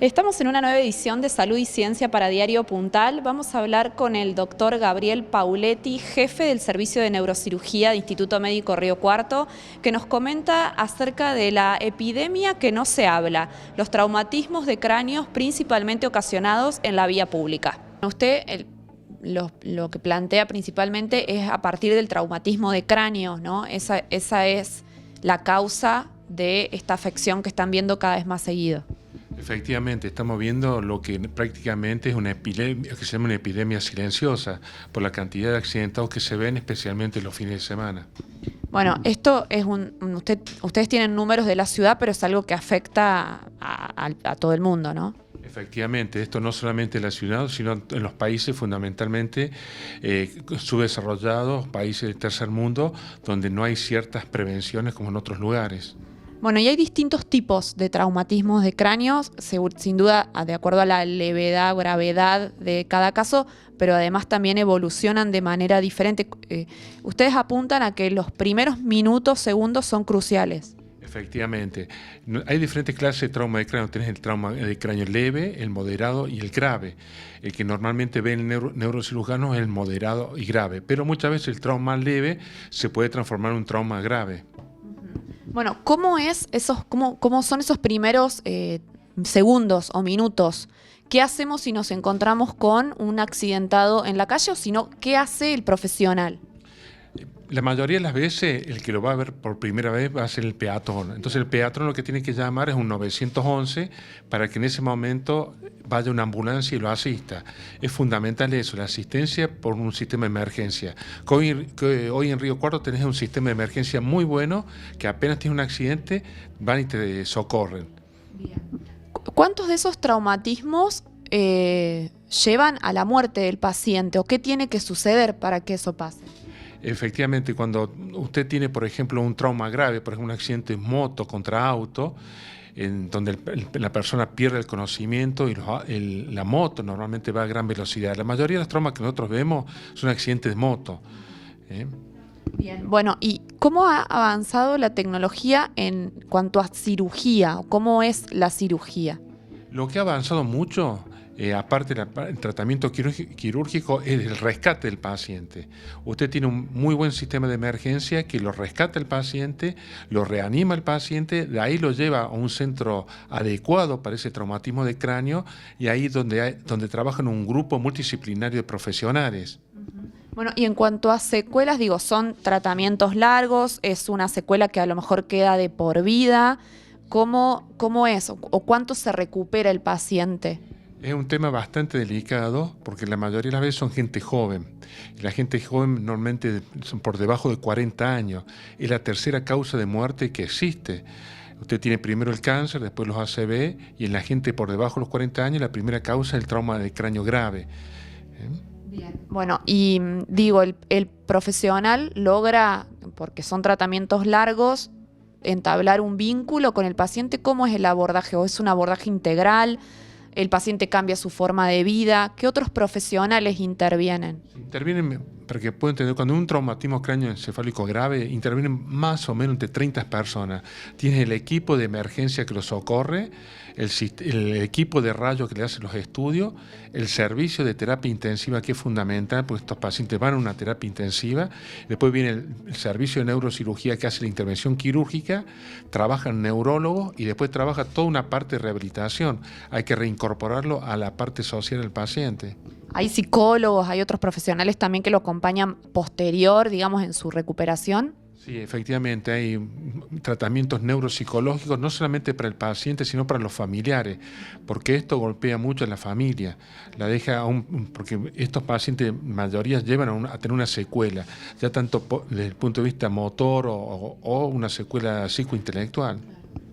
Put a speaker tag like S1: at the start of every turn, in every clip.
S1: Estamos en una nueva edición de Salud y Ciencia para Diario Puntal. Vamos a hablar con el doctor Gabriel Pauletti, jefe del Servicio de Neurocirugía de Instituto Médico Río Cuarto, que nos comenta acerca de la epidemia que no se habla, los traumatismos de cráneos principalmente ocasionados en la vía pública. Usted lo que plantea principalmente es a partir del traumatismo de cráneo, ¿no? Esa es la causa de esta afección que están viendo cada vez más seguido.
S2: Efectivamente, estamos viendo lo que prácticamente es una epidemia, que se llama una epidemia silenciosa, por la cantidad de accidentados que se ven, especialmente los fines de semana.
S1: Bueno, esto es ustedes tienen números de la ciudad, pero es algo que afecta a todo el mundo, ¿no?
S2: Efectivamente, esto no solamente en la ciudad, sino en los países fundamentalmente subdesarrollados, países del tercer mundo, donde no hay ciertas prevenciones como en otros lugares.
S1: Bueno, y hay distintos tipos de traumatismos de cráneos, sin duda de acuerdo a la levedad, gravedad de cada caso, pero además también evolucionan de manera diferente. Ustedes apuntan a que los primeros minutos, segundos son cruciales.
S2: Efectivamente. Hay diferentes clases de trauma de cráneo. Tienes el trauma de cráneo leve, el moderado y el grave. El que normalmente ve el neurocirujano es el moderado y grave, pero muchas veces el trauma leve se puede transformar en un trauma grave.
S1: Bueno, ¿cómo son esos primeros segundos o minutos? ¿Qué hacemos si nos encontramos con un accidentado en la calle o si no, qué hace el profesional?
S2: La mayoría de las veces el que lo va a ver por primera vez va a ser el peatón. Entonces el peatón lo que tiene que llamar es un 911 para que en ese momento vaya una ambulancia y lo asista. Es fundamental eso, la asistencia por un sistema de emergencia. Hoy en Río Cuarto tenés un sistema de emergencia muy bueno que apenas tienes un accidente van y te socorren.
S1: Bien. ¿Cuántos de esos traumatismos llevan a la muerte del paciente o qué tiene que suceder para que eso pase?
S2: Efectivamente, cuando usted tiene, por ejemplo, un trauma grave, por ejemplo, un accidente moto contra auto, en donde la persona pierde el conocimiento y la moto normalmente va a gran velocidad. La mayoría de los traumas que nosotros vemos son accidentes de moto.
S1: Bien, bueno, ¿y cómo ha avanzado la tecnología en cuanto a cirugía? ¿Cómo es la cirugía?
S2: Lo que ha avanzado mucho, aparte del tratamiento quirúrgico, es el rescate del paciente. Usted tiene un muy buen sistema de emergencia que lo rescata el paciente, lo reanima el paciente, de ahí lo lleva a un centro adecuado para ese traumatismo de cráneo y ahí donde trabajan un grupo multidisciplinario de profesionales.
S1: Bueno, y en cuanto a secuelas, digo, son tratamientos largos, es una secuela que a lo mejor queda de por vida. ¿Cómo es o cuánto se recupera el paciente?
S2: Es un tema bastante delicado porque la mayoría de las veces son gente joven. Y la gente joven normalmente son por debajo de 40 años. Es la tercera causa de muerte que existe. Usted tiene primero el cáncer, después los ACV y en la gente por debajo de los 40 años la primera causa es el trauma de cráneo grave.
S1: Bien. Bueno, y digo, el profesional logra, porque son tratamientos largos, entablar un vínculo con el paciente. ¿Cómo es el abordaje? ¿O es un abordaje integral? ¿El paciente cambia su forma de vida? ¿Qué otros profesionales intervienen?
S2: Intervienen, para que puedan entender, cuando un traumatismo cráneoencefálico grave, intervienen más o menos entre 30 personas. Tienes el equipo de emergencia que los socorre, el equipo de rayos que le hace los estudios, el servicio de terapia intensiva que es fundamental, porque estos pacientes van a una terapia intensiva, después viene el servicio de neurocirugía que hace la intervención quirúrgica, trabajan neurólogos y después trabaja toda una parte de rehabilitación. Hay que reincorporarlo a la parte social del paciente.
S1: ¿Hay psicólogos, hay otros profesionales también que lo acompañan posterior, digamos, en su recuperación?
S2: Sí, efectivamente, hay tratamientos neuropsicológicos no solamente para el paciente, sino para los familiares, porque esto golpea mucho a la familia, porque estos pacientes, mayoría, llevan a tener una secuela, ya tanto desde el punto de vista motor o una secuela psicointelectual.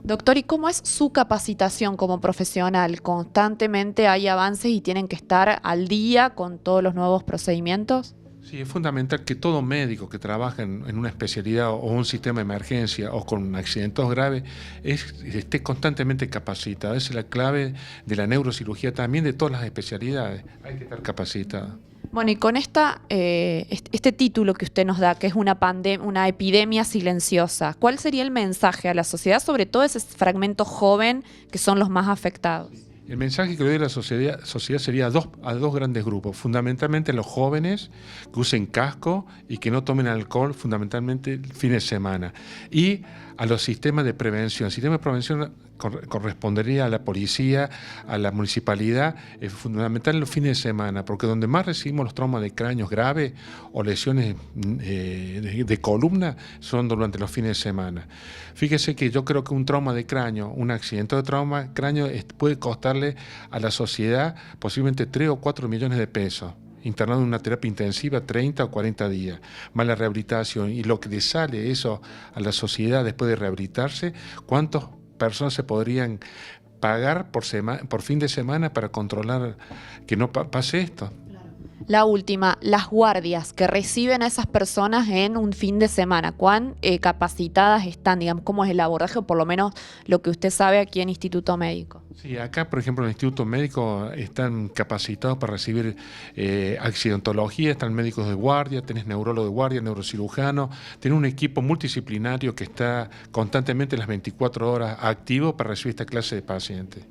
S1: Doctor, ¿y cómo es su capacitación como profesional? ¿Constantemente hay avances y tienen que estar al día con todos los nuevos procedimientos?
S2: Sí, es fundamental que todo médico que trabaja en una especialidad o un sistema de emergencia o con accidentes graves esté constantemente capacitado. Esa es la clave de la neurocirugía, también de todas las especialidades. Hay que estar capacitado.
S1: Bueno, y con este título que usted nos da, que es una epidemia silenciosa, ¿cuál sería el mensaje a la sociedad, sobre todo ese fragmento joven que son los más afectados?
S2: El mensaje que le doy a la sociedad sería a dos grandes grupos, fundamentalmente los jóvenes que usen casco y que no tomen alcohol, fundamentalmente el fin de semana, y a los sistemas de prevención. El sistema de prevención correspondería a la policía, a la municipalidad, es fundamental en los fines de semana, porque donde más recibimos los traumas de cráneos graves o lesiones de columna son durante los fines de semana. Fíjese que yo creo que un trauma de cráneo, un accidente de trauma de cráneo puede costarle a la sociedad posiblemente 3 o 4 millones de pesos, internado en una terapia intensiva 30 o 40 días, más la rehabilitación, y lo que le sale eso a la sociedad después de rehabilitarse, ¿cuántas personas se podrían pagar por fin de semana para controlar que no pase esto?
S1: La última, las guardias que reciben a esas personas en un fin de semana, ¿cuán capacitadas están? Digamos, ¿cómo es el abordaje o por lo menos lo que usted sabe aquí en Instituto Médico?
S2: Sí, acá, por ejemplo, en el Instituto Médico están capacitados para recibir accidentología, están médicos de guardia, tenés neurólogo de guardia, neurocirujano, tenés un equipo multidisciplinario que está constantemente las 24 horas activo para recibir esta clase de pacientes.